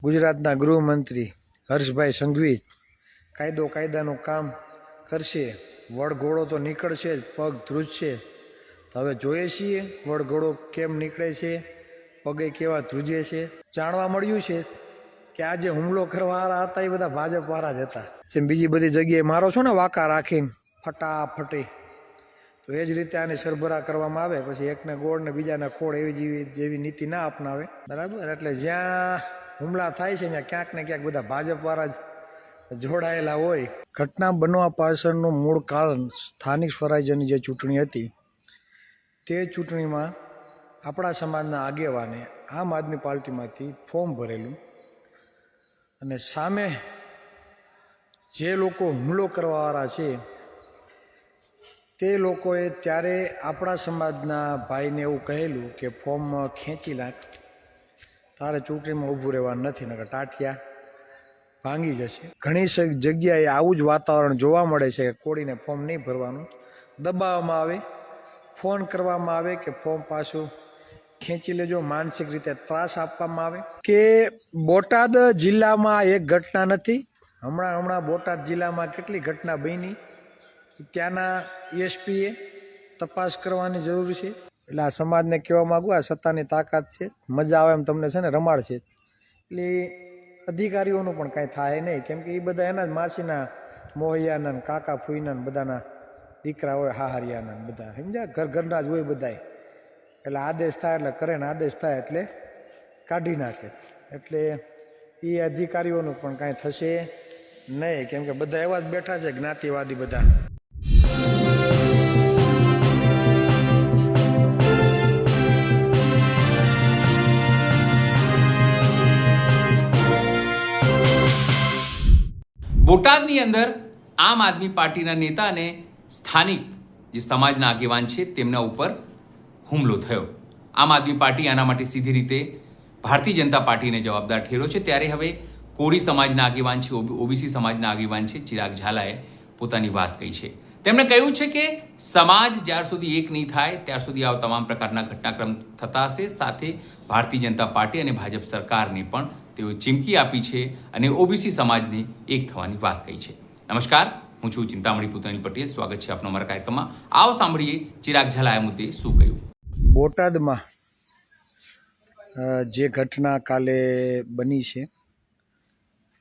ગુજરાતના ગૃહમંત્રી હર્ષભાઈ સંઘવી કાયદાનું કામ કરશે। વડઘોડો તો નીકળશે જ, પગ ધ્રુજશે। હવે જોઈએ છીએ વડઘોડો કેમ નીકળે છે, પગે કેવા ધ્રુજે છે। જાણવા મળ્યું છે કે આજે હુમલો કરવાવાળા હતા એ બધા ભાજપવાળા જ હતા। જેમ બીજી બધી જગ્યાએ મારો છો ને વાંકા રાખીને ફટાફટી, તો એ જ રીતે આને સરભરા કરવામાં આવે, પછી એકને ગોળ ને બીજાને ખોળ જેવી નીતિ ના અપનાવે, બરાબર। એટલે જ્યાં હુમલા થાય છે ત્યાં ક્યાંક ને ક્યાંક બધા ભાજપવાળા જ જોડાયેલા હોય। ઘટના બનવા પાછળનું મૂળ કારણ સ્થાનિક સ્વરાજ્યની જે ચૂંટણી હતી, તે ચૂંટણીમાં આપણા સમાજના આગેવાને આમ આદમી પાર્ટીમાંથી ફોર્મ ભરેલું, અને સામે જે લોકો હુમલો કરવાવાળા છે તે લોકોએ ત્યારે આપણા સમાજના ભાઈને એવું કહેલું કે ફોર્મ ખેંચી નાખ, તારે ચૂંટણીમાં ઊભું રહેવાનું નથી, નકર ટાટિયા ભાંગી જશે। ઘણી જગ્યાએ આવું જ વાતાવરણ જોવા મળે છે કે કોળીને ફોર્મ નહીં ભરવાનું, દબાવવામાં આવે, ફોન કરવામાં આવે કે ફોર્મ પાછું ખેંચી લેજો, માનસિક રીતે ત્રાસ આપવામાં આવે। કે બોટાદ જિલ્લામાં એક ઘટના નથી, હમણાં બોટાદ જિલ્લામાં કેટલી ઘટના બની, ત્યાંના એસપીએ તપાસ કરવાની જરૂર છે। એટલે આ સમાજને કહેવા માંગુ, આ સત્તાની તાકાત છે, મજા આવે એમ તમને છે ને રમાડશે। એટલે અધિકારીઓનું પણ કાંઈ થાય નહીં, કેમ કે એ બધા એના જ માસીના મોહિયાના કાકા ફૂઈના બધાના દીકરા હોય, હાહરિયાના બધા સમજ્યા, ઘરના જ હોય બધા। એટલે આદેશ થાય એટલે કરે ને આદેશ થાય એટલે કાઢી નાખે। એટલે એ અધિકારીઓનું પણ કાંઈ થશે નહીં, કેમ કે બધા એવા જ બેઠા છે જ્ઞાતિવાદી બધા। બોટાદની અંદર આમ આદમી પાર્ટીના નેતા અને સ્થાનિક જે સમાજના આગેવાન છે તેમના ઉપર હુમલો થયો। આમ આદમી પાર્ટી આના માટે સીધી રીતે ભારતીય જનતા પાર્ટીને જવાબદાર ઠેર્યો છે। ત્યારે હવે કોળી સમાજના આગેવાન છે, ઓબીસી સમાજના આગેવાન છે ચિરાગ ઝાલાએ પોતાની વાત કહી છે। તેમણે કહ્યું છે કે સમાજ જ્યાર સુધી એક નહીં થાય ત્યાર સુધી આવા તમામ પ્રકારના ઘટનાક્રમ થતા હશે। સાથે ભારતીય જનતા પાર્ટી અને ભાજપ સરકારને પણ તેઓએ ચીમકી આપી છે અને ઓબીસી સમાજને એક થવાની વાત કહી છે। નમસ્કાર, હું છું ચિંતામણી પુતણી પટેલ, સ્વાગત છે આપનો અમારા કાર્યક્રમમાં। આવો સાંભળીએ ચિરાગ ઝાલાએ મુદ્દે શું કહ્યું। બોટાદમાં જે ઘટના કાલે બની છે,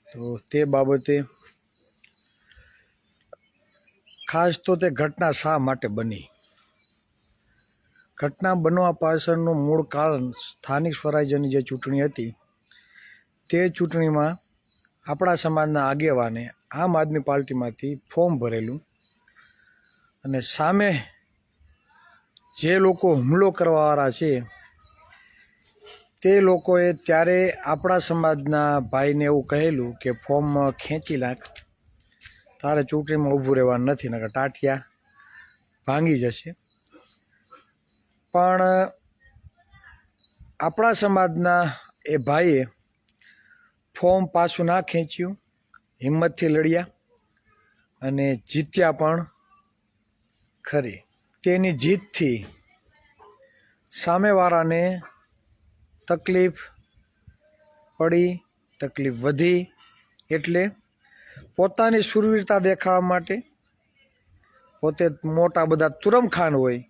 તો તે બાબતે ખાસ તો તે ઘટના શા માટે બની, ઘટના બનવા પાછળનું મૂળ કારણ સ્થાનિક સ્વરાજ્યની જે ચૂંટણી હતી, તે ચૂંટણીમાં આપણા સમાજના આગેવાને આમ આદમી પાર્ટીમાંથી ફોર્મ ભરેલું, અને સામે જે લોકો હુમલો કરવાવાળા છે તે લોકોએ ત્યારે આપણા સમાજના ભાઈને એવું કહેલું કે ફોર્મ ખેંચી નાખ, તારે ચૂંટણીમાં ઊભું રહેવાનું નથી, નકર ટાટિયા ભાંગી જશે। પણ આપણા સમાજના એ ભાઈએ ફોર્મ પાછું ના ખેંચ્યું, હિંમતથી લડ્યા અને જીત્યા પણ ખરી। તેની જીતથી સામેવાળાને તકલીફ પડી, તકલીફ વધી, એટલે પોતાની શૂરવીરતા દેખાડવા માટે, પોતે મોટા બધા તુરમખાન હોય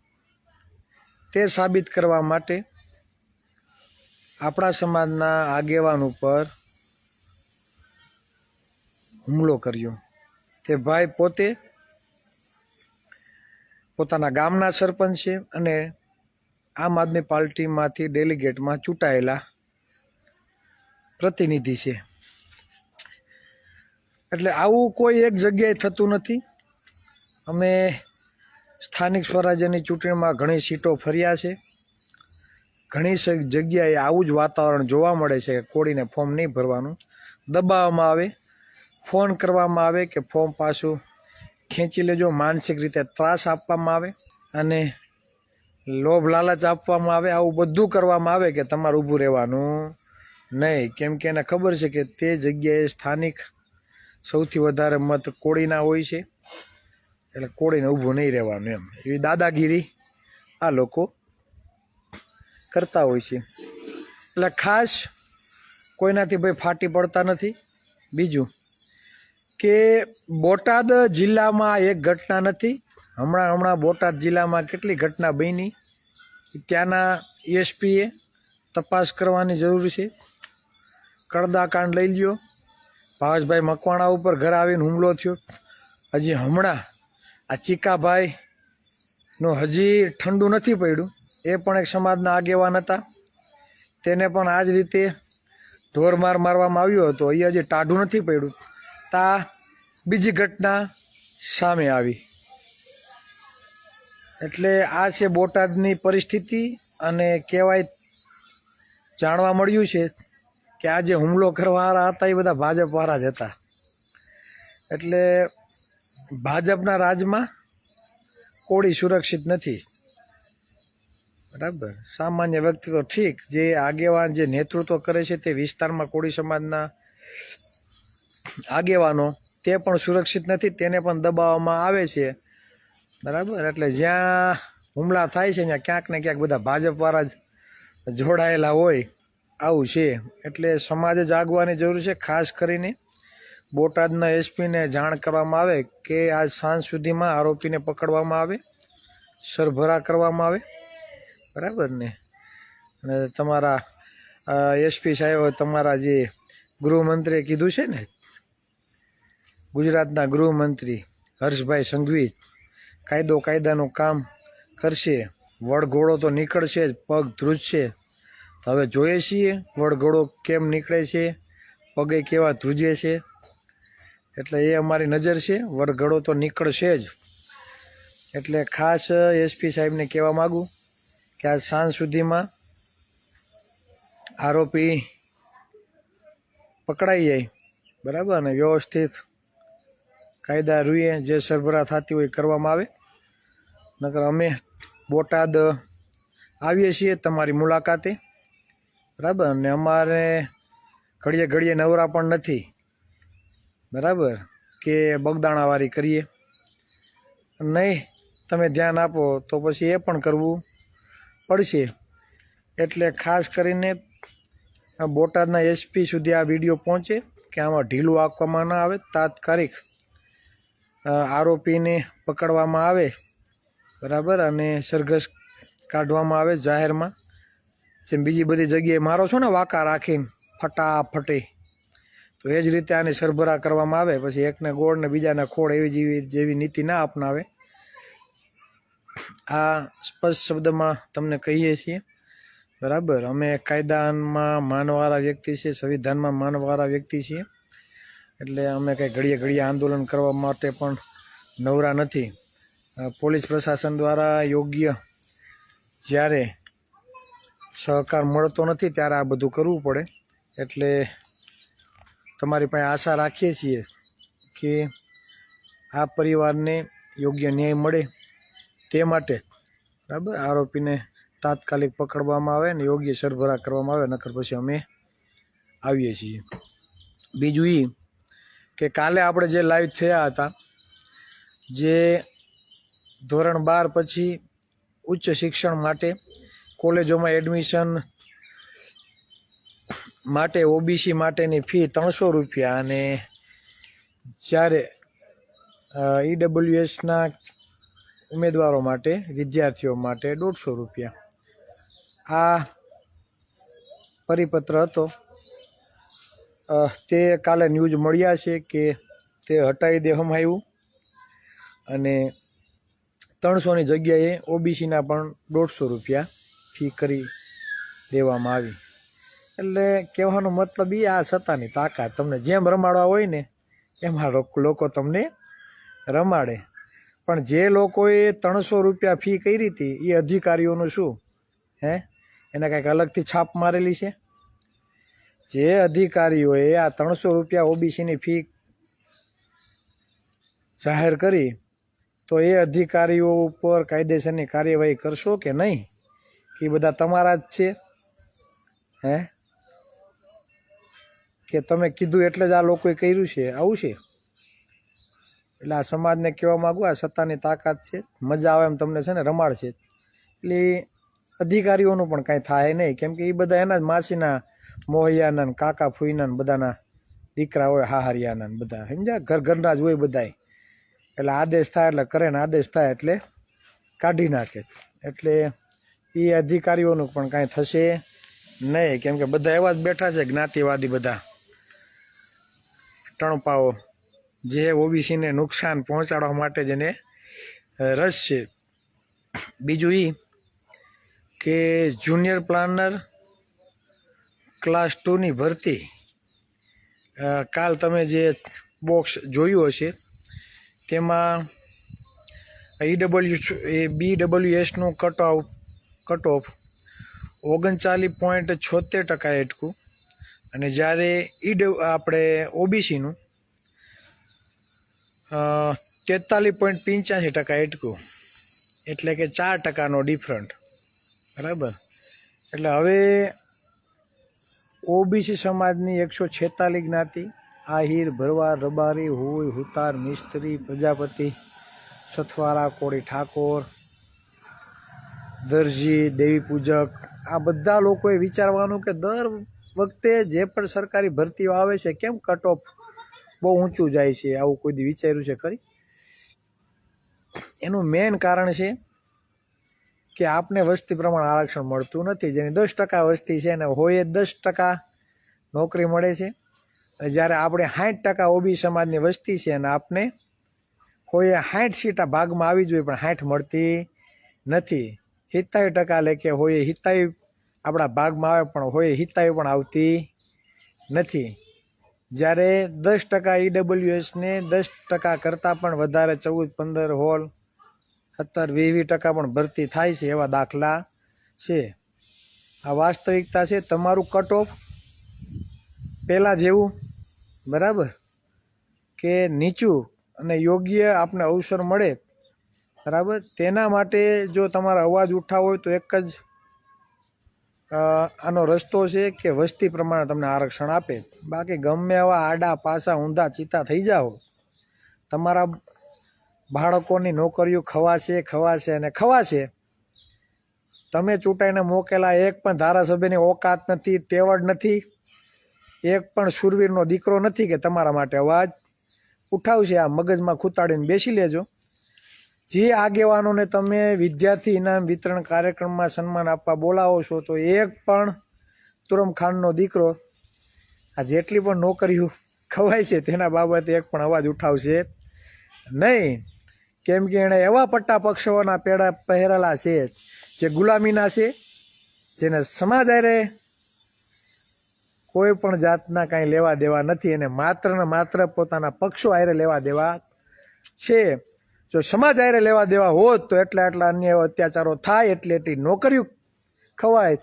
તે સાબિત કરવા માટે આપણા સમાજના આગેવાન ઉપર હુમલો કર્યો। તે ભાઈ પોતે પોતાના ગામના સરપંચ છે અને આમ આદમી પાર્ટીમાંથી ડેલિગેટમાં ચૂંટાયેલા પ્રતિનિધિ છે। એટલે આવું કોઈ એક જગ્યાએ થતું નથી। અમે સ્થાનિક સ્વરાજ્યની ચૂંટણીમાં ઘણી સીટો ફર્યા છે, ઘણી જગ્યાએ આવું જ વાતાવરણ જોવા મળે છે કે કોળીને ફોર્મ નહીં ભરવાનું, દબાવવામાં આવે, ફોન કરવામાં આવે કે ફોર્મ પાછું ખેંચી લેજો, માનસિક રીતે ત્રાસ આપવામાં આવે અને લોભ લાલચ આપવામાં આવે। આવું બધું કરવામાં આવે કે તમારે ઊભું રહેવાનું નહીં, કેમ કે એને ખબર છે કે તે જગ્યાએ સ્થાનિક સૌથી વધારે મત કોળીના હોય છે, એટલે કોળીને ઊભું નહીં રહેવાનું, એમ એવી દાદાગીરી આ લોકો કરતા હોય છે। એટલે ખાસ કોઈનાથી ભાઈ ફાટી પડતા નથી. બીજું કે બોટાદ જિલ્લામાં એક ઘટના નથી. હમણાં બોટાદ જિલ્લામાં કેટલી ઘટના બની, ત્યાંના એસપીએ તપાસ કરવાની જરૂર છે. કડદાકાંડ લઈ લ્યો, ભાવેશભાઈ મકવાણા ઉપર ઘર આવીને હુમલો થયો. હજી હમણાં આ ચીકાભાઈનું હજી ઠંડુ નથી પડ્યું, એ પણ એક સમાજના આગેવાન હતા, તેને પણ આ જ રીતે ઢોરમાર મારવામાં આવ્યો હતો. એ હજી ટાઢું નથી પડ્યું, તા બીજી ઘટના સામે આવી. એટલે આ છે બોટાદની પરિસ્થિતિ. અને કહેવાય જાણવા મળ્યું છે કે આ જે હુમલો કરવાવાળા હતા એ બધા ભાજપવાળા જ હતા. એટલે ભાજપના રાજમાં કોળી સુરક્ષિત નથી. બરાબર, સામાન્ય વ્યક્તિ તો ઠીક, જે આગેવાન જે નેતૃત્વ કરે છે તે વિસ્તારમાં કોળી સમાજના આગેવાનો તે પણ સુરક્ષિત નથી, તેને પણ દબાવવામાં આવે છે. બરાબર, એટલે જ્યાં હુમલા થાય છે ત્યાં ક્યાંક ને ક્યાંક બધા ભાજપવાળા જ જોડાયેલા હોય, આવું છે. એટલે સમાજે જાગવાની જરૂર છે. ખાસ કરીને બોટાદના એસપીને જાણ કરવામાં આવે કે આજ સાંજ સુધીમાં આરોપીને પકડવામાં આવે, સરભરા કરવામાં આવે. બરાબર ને? અને તમારા એસપી સાહેબ, તમારા જે ગૃહમંત્રીએ કીધું છે ને, ગુજરાતના ગૃહમંત્રી હર્ષભાઈ સંઘવી કાયદાનું કામ કરશે. વડઘોડો તો નીકળશે જ, પગ ધ્રુજશે. હવે જોઈએ છીએ વડઘોડો કેમ નીકળે છે, પગે કેવા ધ્રુજે છે. એટલે એ અમારી નજર છે, વડઘોડો તો નીકળશે જ. એટલે ખાસ એસપી સાહેબને કહેવા માગું કે આજ સાંજ સુધીમાં આરોપી પકડાઈ જાય. બરાબર, અને વ્યવસ્થિત કાયદા રૂએ જે સરભરા થતી હોય કરવામાં આવે. નકર અમે બોટાદ આવીએ છીએ તમારી મુલાકાતે. બરાબર, અને અમારે ઘડીએ ઘડીએ નવરા પણ નથી. બરાબર, કે બગદાણાવાળી કરીએ નહીં. તમે ધ્યાન આપો તો પછી એ પણ કરવું પડશે. એટલે ખાસ કરીને બોટાદના એસપી સુધી આ વિડીયો પહોંચે કે આમાં ઢીલું આપવામાં ના આવે, તાત્કાલિક આરોપીને પકડવામાં આવે. બરાબર, અને સરઘસ કાઢવામાં આવે જાહેરમાં. જેમ બીજી બધી જગ્યાએ મારો છો ને વાંકા રાખીને ફટાફટી, તો એ જ રીતે આની સરભરા કરવામાં આવે. પછી એકને ગોળ ને બીજાને ખોળ જેવી નીતિ ના અપનાવે. આ સ્પષ્ટ શબ્દમાં તમને કહીએ છીએ. બરાબર, અમે કાયદામાં માનવાળા વ્યક્તિ છીએ, સંવિધાનમાં માનવાળા વ્યક્તિ છીએ. એટલે અમે કંઈ ઘડીએ આંદોલન કરવા માટે પણ નવરા નથી. પોલીસ પ્રશાસન દ્વારા યોગ્ય જ્યારે સહકાર મળતો નથી ત્યારે આ બધું કરવું પડે. એટલે તમારી પાસે આશા રાખીએ છીએ કે આ પરિવારને યોગ્ય ન્યાય મળે તે માટે. બરાબર, આરોપીને તાત્કાલિક પકડવામાં આવે ને યોગ્ય સરભરા કરવામાં આવે. નકર પછી અમે આવીએ છીએ. બીજું એ કે કાલે આપણે જે લાઈવ થયા હતા, જે ધોરણ 12 પછી ઉચ્ચ શિક્ષણ માટે કોલેજોમાં એડમિશન માટે ઓબીસી માટેની ફી 300 રૂપિયા, અને જ્યારે ઈડબ્લ્યુએસના ઉમેદવારો માટે, વિદ્યાર્થીઓ માટે 150 રૂપિયા. આ પરિપત્ર હતો. તે કાલે ન્યૂઝ મળ્યા છે કે તે હટાવી દેવામાં આવ્યું, અને 300ની જગ્યાએ ઓબીસીના પણ 150 રૂપિયા ફી કરી દેવામાં આવી. એટલે કહેવાનો મતલબ એ, આ સત્તાની તાકાત. તમને જેમ રમાડવા હોય ને એમાં લોકો તમને રમાડે. પણ જે લોકોએ 300 રૂપિયા ફી કરી હતી એ અધિકારીઓનું શું? એને કંઈક અલગથી છાપ મારેલી છે? જે અધિકારીઓએ આ 300 રૂપિયા ઓબીસીની ફી જાહેર કરી, તો એ અધિકારીઓ ઉપર કાયદેસરની કાર્યવાહી કરશો કે નહીં? કે બધા તમારા જ છે? કે તમે કીધું એટલે જ આ લોકોએ કર્યું છે, આવું છે? એટલે આ સમાજને કહેવા માગું, આ સત્તાની તાકાત છે, મજા આવે એમ તમને છે ને રમાડશે. એટલે અધિકારીઓનું પણ કાંઈ થાય નહીં, કેમ કે એ બધા એના જ માસીના મોહૈયાના ને કાકા ફૂઈના ને બધાના દીકરા હોય, હાહરિયાના ને બધા સમજ્યા, ઘરના જ હોય બધાય. એટલે આદેશ થાય એટલે કરે ને આદેશ થાય એટલે કાઢી નાખે. એટલે એ અધિકારીઓનું પણ કાંઈ થશે નહીં, કેમ કે બધા એવા જ બેઠા છે જ્ઞાતિવાદી બધા ટણપાઓ, જે ઓબીસીને નુકસાન પહોંચાડવા માટે જેને રસ છે. બીજું એ કે જુનિયર પ્લાનર ક્લાસ 2ની ભરતી, કાલ તમે જે બોક્સ જોયું હશે તેમાં BWSનું કટ ઓફ 39.76% એટકું, અને જ્યારે આપણે ઓબીસીનું 43.85% એટકું, એટલે કે 4%નો ડિફરન્ટ. બરાબર. એટલે હવે ઓબીસી સમાજની 146 જ્ઞાતિ, આહિર, ભરવાડ, રબારી, હુઈ, હુતાર, મિસ્ત્રી, પ્રજાપતિ, સથવારા, કોળી ઠાકોર, દરજી, દેવી પૂજક, આ બધા લોકોએ વિચારવાનું કે દર વખતે જે પણ સરકારી ભરતીઓ આવે છે કેમ કટ ઓફ બહુ ઊંચું જાય છે, આવું કોઈ દી વિચાર્યું છે ખરી? એનું મેઇન કારણ છે કે આપને વસ્તી પ્રમાણે આરક્ષણ મળતું નથી. જેની 10% વસ્તી છે ને હોય 10% નોકરી મળે છે, અને જ્યારે આપણે 60% ઓબીસી સમાજની વસ્તી છે અને આપને હોય 60 સીટ ભાગમાં આવી જોઈએ પણ 60 મળતી નથી. 70% લેખે હોય 70 આપણા ભાગમાં આવે પણ હોય 70 પણ આવતી નથી. જ્યારે 10% EWSને 10% કરતાં પણ વધારે 14, 15, 16, 17, 20% પણ ભરતી થાય છે, એવા દાખલા છે. આ વાસ્તવિકતા છે. તમારું કટ ઓફ પહેલાં જેવું બરાબર કે નીચું અને યોગ્ય આપને અવસર મળે, બરાબર, તેના માટે જો તમારો અવાજ ઉઠાવો હોય તો એક જ આનો રસ્તો છે કે વસ્તી પ્રમાણે તમને આરક્ષણ આપે. બાકી ગમે એવા આડા પાસા ઊંધા ચીતા થઈ જાઓ, તમારા બાળકોની નોકરીઓ ખવાશે અને ખવાશે. તમે ચૂંટાઈને મોકેલા એક પણ ધારાસભ્યની ઓકાત નથી, તેવડ નથી, એક પણ શૂરવીરનો દીકરો નથી કે તમારા માટે અવાજ ઉઠાવશે. આ મગજમાં ખૂતાડીને બેસી લેજો. જે આગેવાનોને તમે વિદ્યાર્થી ઇનામ વિતરણ કાર્યક્રમમાં સન્માન આપવા બોલાવો છો તો એક પણ તુરમખાનનો દીકરો આ જેટલી પણ નોકરીઓ ખવાય છે તેના બાબતે એક પણ અવાજ ઉઠાવશે નહીં. કેમ કે એણે એવા પટ્ટા પક્ષોના પેડા પહેરેલા છે જે ગુલામીના છે, જેને સમાજ હારે કોઈ પણ જાતના કાંઈ લેવા દેવા નથી, અને માત્ર ને માત્ર પોતાના પક્ષો હારે લેવા દેવા છે. જો સમાજ હારે લેવા દેવા હોત તો એટલા અન્ય અત્યાચારો થાય, એટલી નોકરીઓ ખવાય,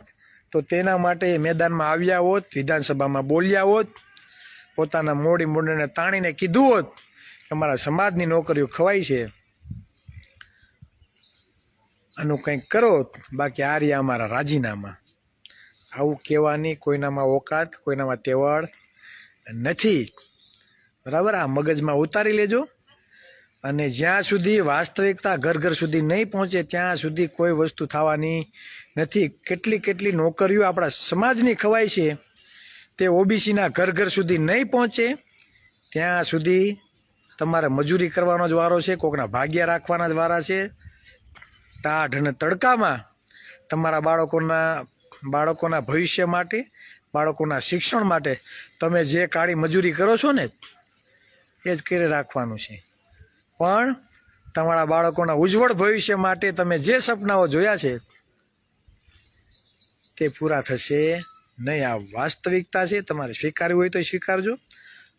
તો તેના માટે મેદાનમાં આવ્યા હોત, વિધાનસભામાં બોલ્યા હોત, પોતાના મોડી મુંડને તાણીને કીધું હોત કે અમારા સમાજની નોકરીઓ ખવાય છે, આનું કંઈક કરો. બાકી આ રહ્યા અમારા રાજીનામા. આવું કહેવાની કોઈનામાં ઓકાત, કોઈનામાં તેવડ નથી. બરાબર. આ મગજમાં ઉતારી લેજો. અને જ્યાં સુધી વાસ્તવિકતા ઘર ઘર સુધી નહીં પહોંચે ત્યાં સુધી કોઈ વસ્તુ થવાની નથી. કેટલી નોકરીઓ આપણા સમાજની ખવાય છે તે ઓબીસીના ઘર ઘર સુધી નહીં પહોંચે ત્યાં સુધી તમારે મજૂરી કરવાનો જ વારો છે, કોકના ભાગ્યા રાખવાના જ વારા છે. ટાઢ અને તડકામાં તમારા બાળકોના ભવિષ્ય માટે, બાળકોના શિક્ષણ માટે તમે જે કાળી મજૂરી કરો છો ને એ જ કરી રાખવાનું છે. પણ તમારા બાળકોના ઉજ્જવળ ભવિષ્ય માટે તમે જે સપનાઓ જોયા છે તે પૂરા થશે નહીં. આ વાસ્તવિકતા છે. તમારે સ્વીકારવું હોય તો સ્વીકારજો,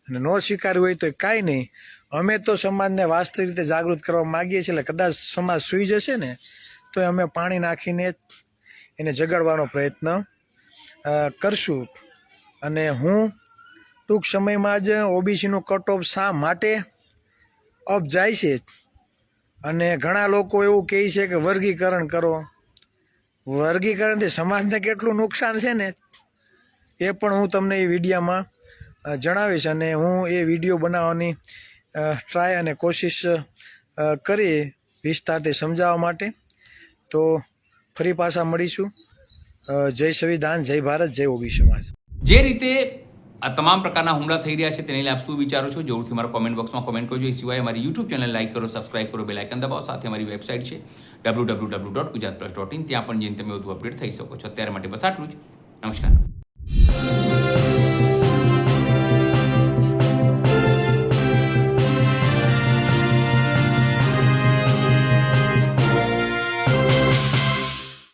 અને ન સ્વીકારવું હોય તો કાંઈ નહીં. અમે તો સમાજને વાસ્તવિક રીતે જાગૃત કરવા માગીએ છીએ. એટલે કદાચ સમાજ સૂઈ જશે ને તો અમે પાણી નાખીને એને જગાડવાનો પ્રયત્ન કરશું. અને હું ટૂંક સમયમાં જ ઓબીસીનું કટ ઓફ શા માટે અપ જાય છે, અને ઘણા લોકો એવું કહે છે કે વર્ગીકરણ કરો. વર્ગીકરણથી સમાજને કેટલું નુકસાન છે ને એ પણ હું તમને એ વિડીયોમાં જણાવીશ. અને હું એ વિડીયો બનાવવાની ટ્રાય અને કોશિશ કરી વિસ્તારથી સમજાવવા માટે. તો ફરી પાછા મળીશું. જય સંવિધાન, જય ભારત, જય ઓબીસી સમાજ. જે રીતે આ તમામ પ્રકારના હુમલા થઈ રહ્યા છે તેને લઈને આપ શું વિચારો છો જરૂરથી મારા કોમેન્ટ બોક્સમાં કોમેન્ટ કરજો. એ સિવાય અમારી યુટ્યુબ ચેનલ લાઈક કરો, સબસ્ક્રાઇબ કરો, બેલ આઇકન દબાવો. સાથે અમારી વેબસાઇટ છે www.gujaratplus.in, ત્યાં પણ જઈને તમે વધુ અપડેટ થઈ શકો છો. અત્યારે માટે બસ આટલું જ. નમસ્કાર.